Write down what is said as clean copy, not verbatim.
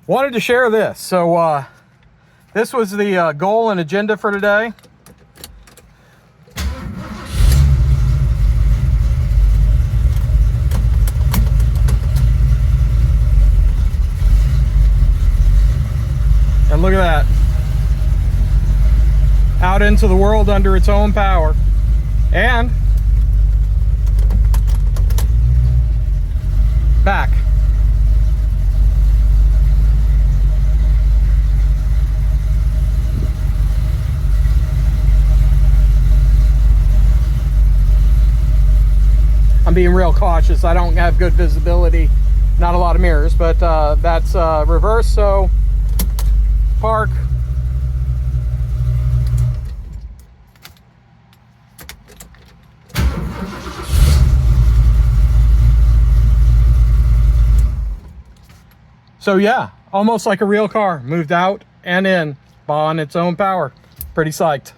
Wanted to share this. So this was the goal and agenda for today. And look at that. Out into the world under its own power. And back. I'm being real cautious. I don't have good visibility. Not a lot of mirrors, but that's reverse, so park. So yeah, almost like a real car. Moved out and in on its own power. Pretty psyched.